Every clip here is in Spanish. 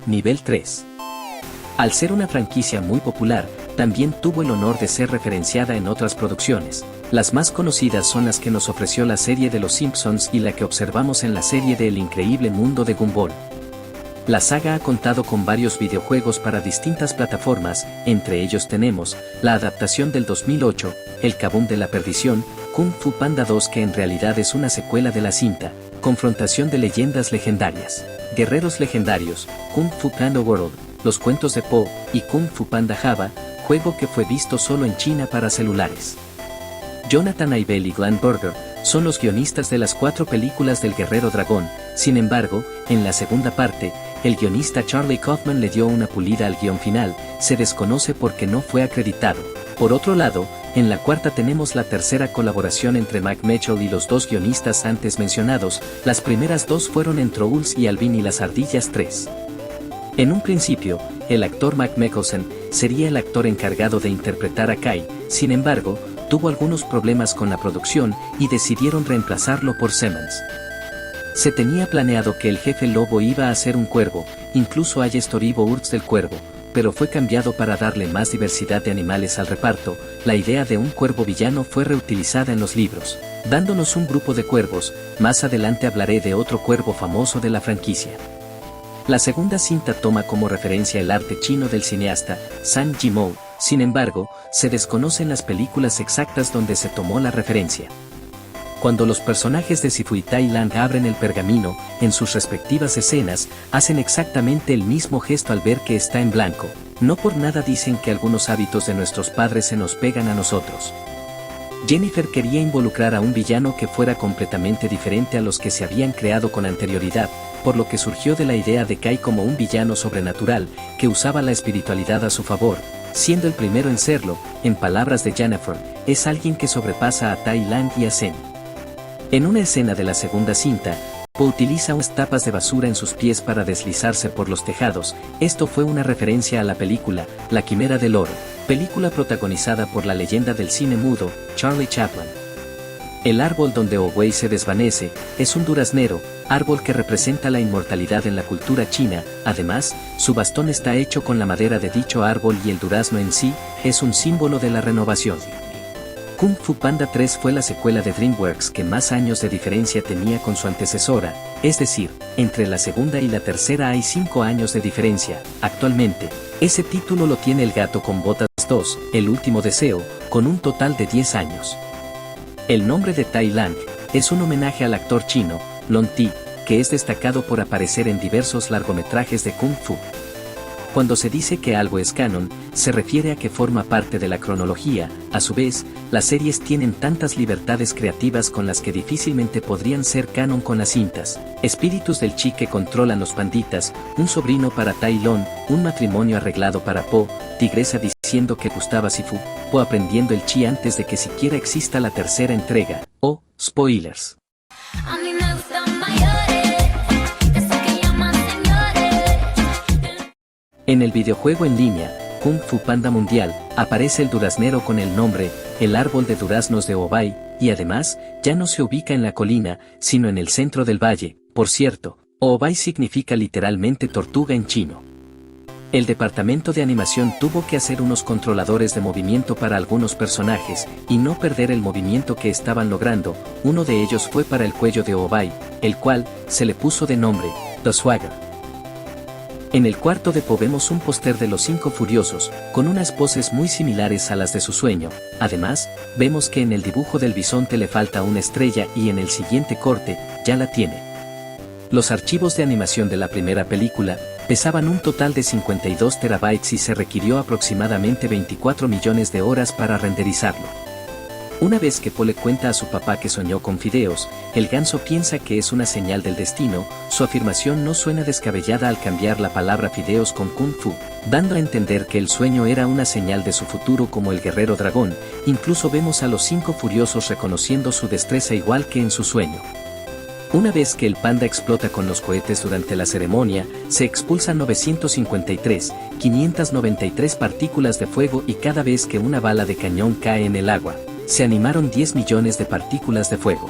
nivel 3. Al ser una franquicia muy popular, también tuvo el honor de ser referenciada en otras producciones. Las más conocidas son las que nos ofreció la serie de Los Simpsons y la que observamos en la serie de El increíble mundo de Gumball. La saga ha contado con varios videojuegos para distintas plataformas, entre ellos tenemos la adaptación del 2008, El Kaboom de la Perdición, Kung Fu Panda 2 que en realidad es una secuela de la cinta, Confrontación de leyendas legendarias, Guerreros legendarios, Kung Fu Panda World, Los cuentos de Po y Kung Fu Panda Java, juego que fue visto solo en China para celulares. Jonathan Aibel y Glenn Berger son los guionistas de las 4 películas del Guerrero Dragón. Sin embargo, en la segunda parte, el guionista Charlie Kaufman le dio una pulida al guión final, se desconoce por qué no fue acreditado. Por otro lado, en la cuarta tenemos la tercera colaboración entre Mike Mitchell y los 2 guionistas antes mencionados, las primeras 2 fueron en Trolls y Alvin y las Ardillas 3. En un principio, el actor Mac Mickelson sería el actor encargado de interpretar a Kai, sin embargo, tuvo algunos problemas con la producción y decidieron reemplazarlo por Simmons. Se tenía planeado que el jefe lobo iba a ser un cuervo, incluso hay storyboards del cuervo, pero fue cambiado para darle más diversidad de animales al reparto. La idea de un cuervo villano fue reutilizada en los libros, dándonos un grupo de cuervos. Más adelante hablaré de otro cuervo famoso de la franquicia. La segunda cinta toma como referencia el arte chino del cineasta Zhang Yimou, sin embargo, se desconocen las películas exactas donde se tomó la referencia. Cuando los personajes de Sifu y Tai Lang abren el pergamino, en sus respectivas escenas, hacen exactamente el mismo gesto al ver que está en blanco. No por nada dicen que algunos hábitos de nuestros padres se nos pegan a nosotros. Jennifer quería involucrar a un villano que fuera completamente diferente a los que se habían creado con anterioridad, por lo que surgió de la idea de Kai como un villano sobrenatural, que usaba la espiritualidad a su favor, siendo el primero en serlo. En palabras de Jennifer, es alguien que sobrepasa a Tai Lang y a Zen. En una escena de la segunda cinta, Po utiliza unas tapas de basura en sus pies para deslizarse por los tejados. Esto fue una referencia a la película La Quimera del Oro, película protagonizada por la leyenda del cine mudo, Charlie Chaplin. El árbol donde Owei se desvanece es un duraznero, árbol que representa la inmortalidad en la cultura china. Además, su bastón está hecho con la madera de dicho árbol y el durazno en sí es un símbolo de la renovación. Kung Fu Panda 3 fue la secuela de DreamWorks que más años de diferencia tenía con su antecesora, es decir, entre la segunda y la tercera hay 5 años de diferencia. Actualmente, ese título lo tiene El gato con botas 2, El último deseo, con un total de 10 años. El nombre de Tai Lang es un homenaje al actor chino, Lon Ti, que es destacado por aparecer en diversos largometrajes de Kung Fu. Cuando se dice que algo es canon, se refiere a que forma parte de la cronología. A su vez, las series tienen tantas libertades creativas con las que difícilmente podrían ser canon con las cintas. Espíritus del chi que controlan los panditas, un sobrino para Tai Lung, un matrimonio arreglado para Po, Tigresa diciendo que gustaba Sifu, Po aprendiendo el chi antes de que siquiera exista la tercera entrega, o spoilers. En el videojuego en línea, Kung Fu Panda Mundial, aparece el duraznero con el nombre, el árbol de duraznos de Owei, y además, ya no se ubica en la colina, sino en el centro del valle. Por cierto, Owei significa literalmente tortuga en chino. El departamento de animación tuvo que hacer unos controladores de movimiento para algunos personajes, y no perder el movimiento que estaban logrando. Uno de ellos fue para el cuello de Owei, el cual se le puso de nombre, The Swagger. En el cuarto de Po vemos un póster de los 5 furiosos, con unas poses muy similares a las de su sueño. Además, vemos que en el dibujo del bisonte le falta una estrella y en el siguiente corte, ya la tiene. Los archivos de animación de la primera película pesaban un total de 52 terabytes y se requirió aproximadamente 24 millones de horas para renderizarlo. Una vez que Po le cuenta a su papá que soñó con fideos, el ganso piensa que es una señal del destino. Su afirmación no suena descabellada al cambiar la palabra fideos con Kung Fu, dando a entender que el sueño era una señal de su futuro como el guerrero dragón. Incluso vemos a los 5 furiosos reconociendo su destreza igual que en su sueño. Una vez que el panda explota con los cohetes durante la ceremonia, se expulsan 593 partículas de fuego y cada vez que una bala de cañón cae en el agua, se animaron 10 millones de partículas de fuego.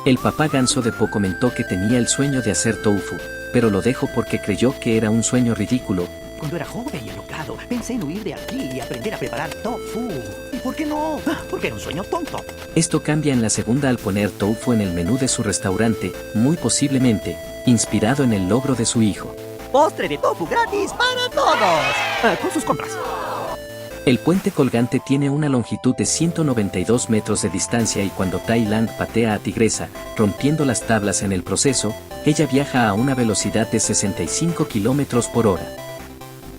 El papá ganso de Po comentó que tenía el sueño de hacer tofu, pero lo dejó porque creyó que era un sueño ridículo. Cuando era joven y alocado, pensé en huir de aquí y aprender a preparar tofu. ¿Y por qué no? Porque era un sueño tonto. Esto cambia en la segunda al poner tofu en el menú de su restaurante, muy posiblemente inspirado en el logro de su hijo. Postre de tofu gratis para todos. Con sus compras. El puente colgante tiene una longitud de 192 metros de distancia y cuando Tai Lang patea a Tigresa, rompiendo las tablas en el proceso, ella viaja a una velocidad de 65 kilómetros por hora.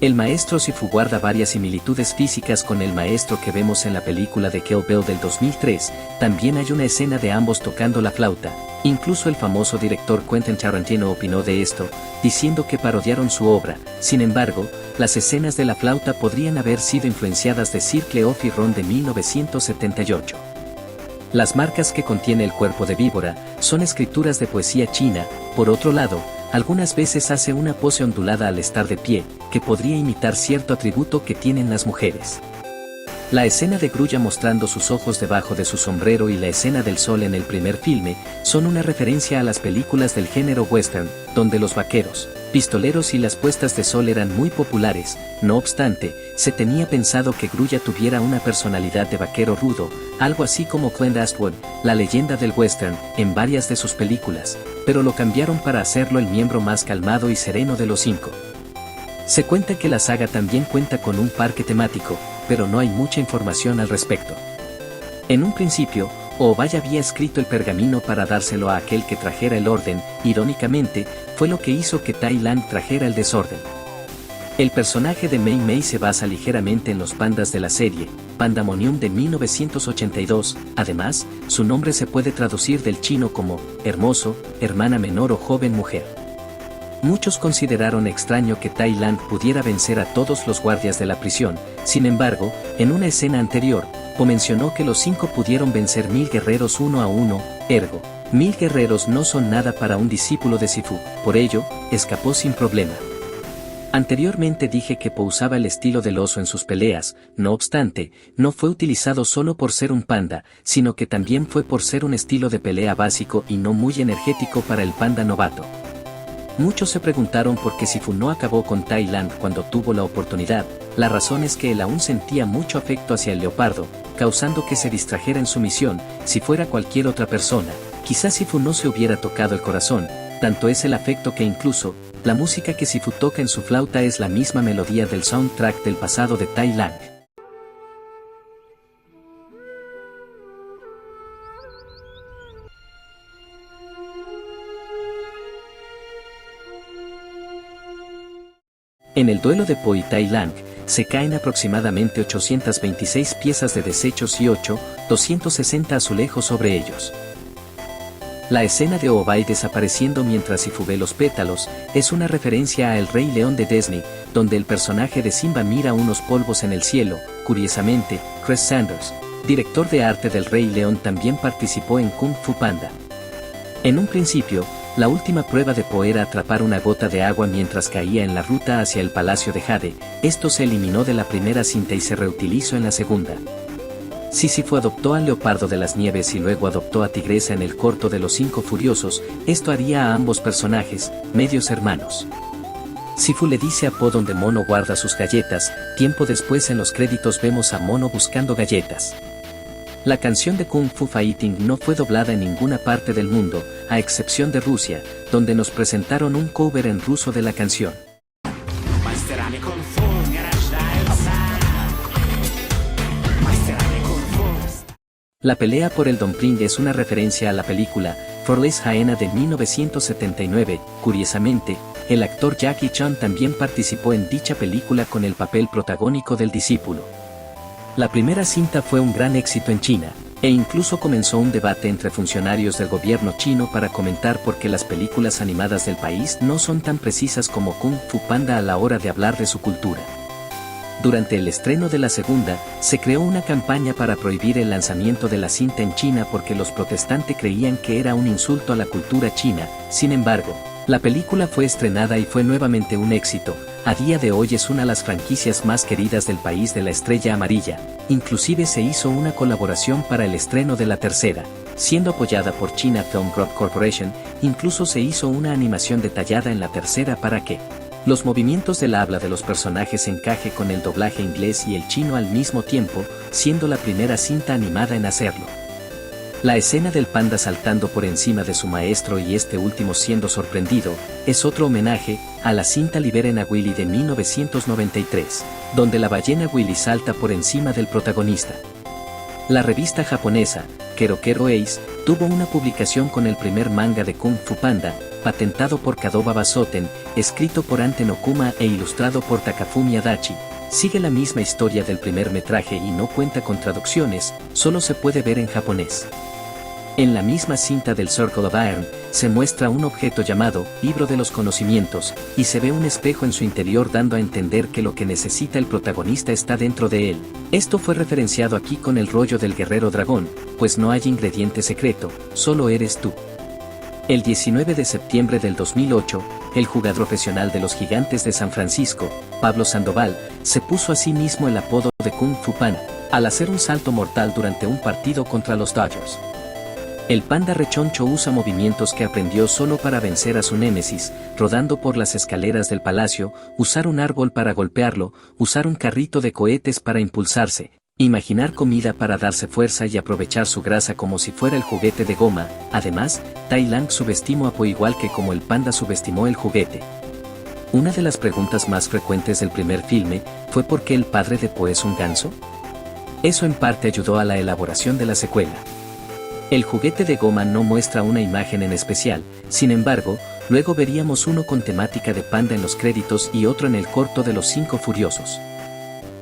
El maestro Sifu guarda varias similitudes físicas con el maestro que vemos en la película de Kill Bill del 2003, también hay una escena de ambos tocando la flauta, incluso el famoso director Quentin Tarantino opinó de esto, diciendo que parodiaron su obra, sin embargo, las escenas de la flauta podrían haber sido influenciadas de Circle of Iron de 1978. Las marcas que contiene el cuerpo de víbora son escrituras de poesía china, por otro lado, algunas veces hace una pose ondulada al estar de pie, que podría imitar cierto atributo que tienen las mujeres. La escena de Grulla mostrando sus ojos debajo de su sombrero y la escena del sol en el primer filme son una referencia a las películas del género western, donde los vaqueros, pistoleros y las puestas de sol eran muy populares. No obstante, se tenía pensado que Grulla tuviera una personalidad de vaquero rudo, algo así como Clint Eastwood, la leyenda del western, en varias de sus películas, pero lo cambiaron para hacerlo el miembro más calmado y sereno de los 5. Se cuenta que la saga también cuenta con un parque temático, pero no hay mucha información al respecto. En un principio, Oobaya había escrito el pergamino para dárselo a aquel que trajera el orden, irónicamente, fue lo que hizo que Tai Lang trajera el desorden. El personaje de Mei Mei se basa ligeramente en los pandas de la serie, Pandemonium de 1982, además, su nombre se puede traducir del chino como, hermoso, hermana menor o joven mujer. Muchos consideraron extraño que Tai Lang pudiera vencer a todos los guardias de la prisión, sin embargo, en una escena anterior, Po mencionó que los 5 pudieron vencer 1000 guerreros uno a uno, ergo, 1000 guerreros no son nada para un discípulo de Sifu, por ello, escapó sin problema. Anteriormente dije que Po usaba el estilo del oso en sus peleas, no obstante, no fue utilizado solo por ser un panda, sino que también fue por ser un estilo de pelea básico y no muy energético para el panda novato. Muchos se preguntaron por qué Sifu no acabó con Tai Lang cuando tuvo la oportunidad. La razón es que él aún sentía mucho afecto hacia el leopardo, causando que se distrajera en su misión. Si fuera cualquier otra persona, quizás Sifu no se hubiera tocado el corazón, tanto es el afecto que incluso, la música que Sifu toca en su flauta es la misma melodía del soundtrack del pasado de Tai Lang. En el duelo de Po y Tai Lang, se caen aproximadamente 826 piezas de desechos y 260 azulejos sobre ellos. La escena de Oobay desapareciendo mientras Sifu ve los pétalos, es una referencia a El Rey León de Disney, donde el personaje de Simba mira unos polvos en el cielo. Curiosamente, Chris Sanders, director de arte del Rey León, también participó en Kung Fu Panda. En un principio, la última prueba de Po era atrapar una gota de agua mientras caía en la ruta hacia el Palacio de Jade. Esto se eliminó de la primera cinta y se reutilizó en la segunda. Si Sifu adoptó al Leopardo de las Nieves y luego adoptó a Tigresa en el corto de los 5 Furiosos, esto haría a ambos personajes, medios hermanos. Sifu le dice a Po donde Mono guarda sus galletas, tiempo después en los créditos vemos a Mono buscando galletas. La canción de Kung Fu Fighting no fue doblada en ninguna parte del mundo, a excepción de Rusia, donde nos presentaron un cover en ruso de la canción. La pelea por el Donpring es una referencia a la película Forless Hyena de 1979. Curiosamente, el actor Jackie Chan también participó en dicha película con el papel protagónico del discípulo. La primera cinta fue un gran éxito en China, e incluso comenzó un debate entre funcionarios del gobierno chino para comentar por qué las películas animadas del país no son tan precisas como Kung Fu Panda a la hora de hablar de su cultura. Durante el estreno de la segunda, se creó una campaña para prohibir el lanzamiento de la cinta en China porque los protestantes creían que era un insulto a la cultura china. Sin embargo, la película fue estrenada y fue nuevamente un éxito, a día de hoy es una de las franquicias más queridas del país de la Estrella Amarilla, inclusive se hizo una colaboración para el estreno de la tercera, siendo apoyada por China Film Group Corporation, incluso se hizo una animación detallada en la tercera para que los movimientos del habla de los personajes encaje con el doblaje inglés y el chino al mismo tiempo, siendo la primera cinta animada en hacerlo. La escena del panda saltando por encima de su maestro y este último siendo sorprendido, es otro homenaje a la cinta Liberen a Willy de 1993, donde la ballena Willy salta por encima del protagonista. La revista japonesa, Kero Kero Ace, tuvo una publicación con el primer manga de Kung Fu Panda, patentado por Kadoba Basoten, escrito por Anten Okuma e ilustrado por Takafumi Adachi. Sigue la misma historia del primer metraje y no cuenta con traducciones, solo se puede ver en japonés. En la misma cinta del Circle of Iron, se muestra un objeto llamado Libro de los Conocimientos, y se ve un espejo en su interior dando a entender que lo que necesita el protagonista está dentro de él. Esto fue referenciado aquí con el rollo del guerrero dragón, pues no hay ingrediente secreto, solo eres tú. El 19 de septiembre del 2008, el jugador profesional de los Gigantes de San Francisco, Pablo Sandoval, se puso a sí mismo el apodo de Kung Fu Panda, al hacer un salto mortal durante un partido contra los Dodgers. El panda rechoncho usa movimientos que aprendió solo para vencer a su némesis, rodando por las escaleras del palacio, usar un árbol para golpearlo, usar un carrito de cohetes para impulsarse, imaginar comida para darse fuerza y aprovechar su grasa como si fuera el juguete de goma. Además, Tai Lang subestimó a Po igual que como el panda subestimó el juguete. Una de las preguntas más frecuentes del primer filme fue ¿por qué el padre de Po es un ganso? Eso en parte ayudó a la elaboración de la secuela. El juguete de goma no muestra una imagen en especial, sin embargo, luego veríamos uno con temática de panda en los créditos y otro en el corto de Los Cinco Furiosos.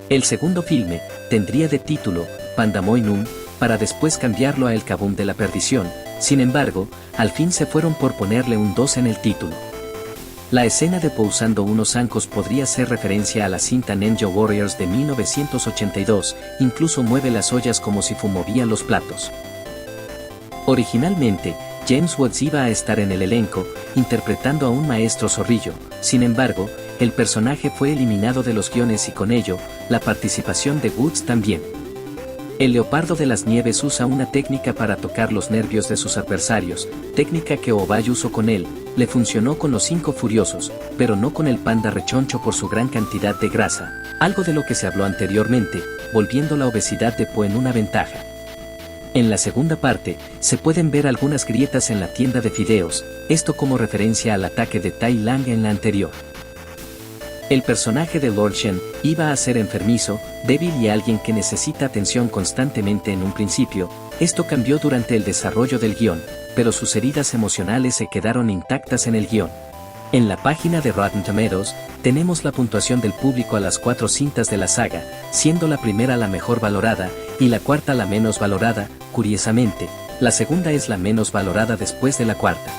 El segundo filme tendría de título Pandamoy Num, para después cambiarlo a El Kaboom de la Perdición, sin embargo, al fin se fueron por ponerle un 2 en el título. La escena de Po usando unos zancos podría ser referencia a la cinta Ninja Warriors de 1982, incluso mueve las ollas como si movía los platos. Originalmente, James Woods iba a estar en el elenco, interpretando a un maestro zorrillo, sin embargo, el personaje fue eliminado de los guiones y con ello, la participación de Woods también. El leopardo de las nieves usa una técnica para tocar los nervios de sus adversarios, técnica que Obay usó con él, le funcionó con los Cinco Furiosos, pero no con el panda rechoncho por su gran cantidad de grasa, algo de lo que se habló anteriormente, volviendo la obesidad de Po en una ventaja. En la segunda parte, se pueden ver algunas grietas en la tienda de fideos, esto como referencia al ataque de Tai Lang en la anterior. El personaje de Lord Shen iba a ser enfermizo, débil y alguien que necesita atención constantemente en un principio, esto cambió durante el desarrollo del guión, pero sus heridas emocionales se quedaron intactas en el guión. En la página de Rotten Tomatoes, tenemos la puntuación del público a las 4 cintas de la saga, siendo la primera la mejor valorada, y la cuarta la menos valorada. Curiosamente, la segunda es la menos valorada después de la cuarta.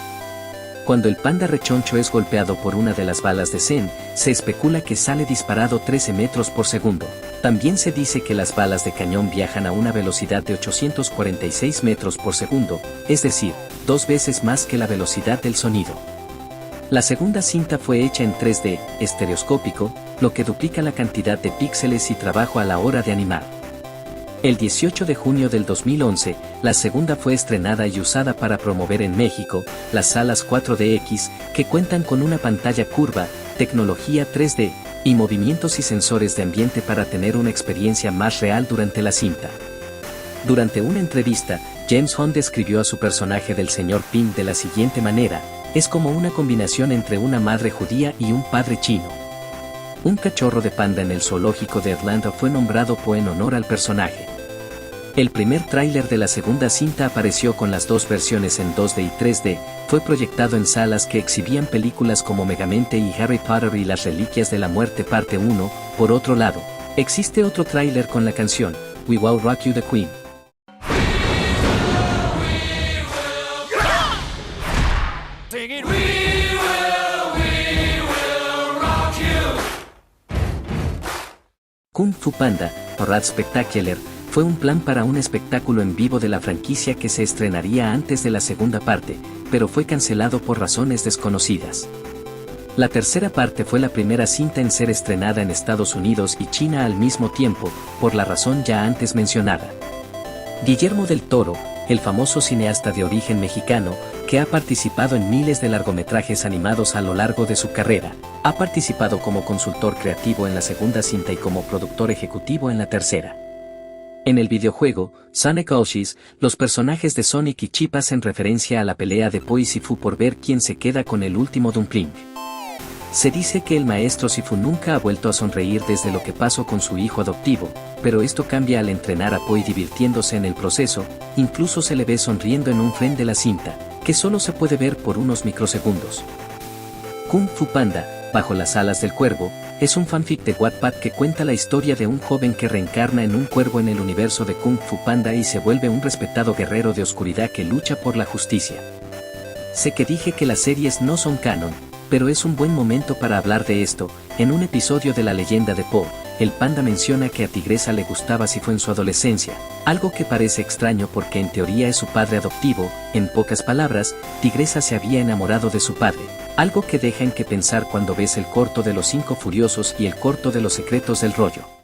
Cuando el panda rechoncho es golpeado por una de las balas de Zen, se especula que sale disparado 13 metros por segundo. También se dice que las balas de cañón viajan a una velocidad de 846 metros por segundo, es decir, 2 veces más que la velocidad del sonido. La segunda cinta fue hecha en 3D, estereoscópico, lo que duplica la cantidad de píxeles y trabajo a la hora de animar. El 18 de junio del 2011, la segunda fue estrenada y usada para promover en México las salas 4DX, que cuentan con una pantalla curva, tecnología 3D, y movimientos y sensores de ambiente para tener una experiencia más real durante la cinta. Durante una entrevista, James Wan describió a su personaje del Sr. Ping de la siguiente manera: es como una combinación entre una madre judía y un padre chino. Un cachorro de panda en el zoológico de Atlanta fue nombrado Po en honor al personaje. El primer tráiler de la segunda cinta apareció con las dos versiones en 2D y 3D, fue proyectado en salas que exhibían películas como Megamente y Harry Potter y las Reliquias de la Muerte parte 1. Por otro lado, existe otro tráiler con la canción We Will Rock You the Queen. Kung Fu Panda, Parade Spectacular, fue un plan para un espectáculo en vivo de la franquicia que se estrenaría antes de la segunda parte, pero fue cancelado por razones desconocidas. La tercera parte fue la primera cinta en ser estrenada en Estados Unidos y China al mismo tiempo, por la razón ya antes mencionada. Guillermo del Toro, el famoso cineasta de origen mexicano, que ha participado en miles de largometrajes animados a lo largo de su carrera, ha participado como consultor creativo en la segunda cinta y como productor ejecutivo en la tercera. En el videojuego, Sonic Oshis, los personajes de Sonic y Chip hacen referencia a la pelea de Po y Sifu por ver quién se queda con el último dumpling. Se dice que el maestro Sifu nunca ha vuelto a sonreír desde lo que pasó con su hijo adoptivo, pero esto cambia al entrenar a Po y divirtiéndose en el proceso, incluso se le ve sonriendo en un frame de la cinta, que solo se puede ver por unos microsegundos. Kung Fu Panda, Bajo las alas del cuervo, es un fanfic de Wattpad que cuenta la historia de un joven que reencarna en un cuervo en el universo de Kung Fu Panda y se vuelve un respetado guerrero de oscuridad que lucha por la justicia. Sé que dije que las series no son canon, pero es un buen momento para hablar de esto. En un episodio de La leyenda de Po, el panda menciona que a Tigresa le gustaba Sifu en su adolescencia, algo que parece extraño porque en teoría es su padre adoptivo. En pocas palabras, Tigresa se había enamorado de su padre, algo que deja en que pensar cuando ves el corto de Los Cinco Furiosos y el corto de Los secretos del rollo.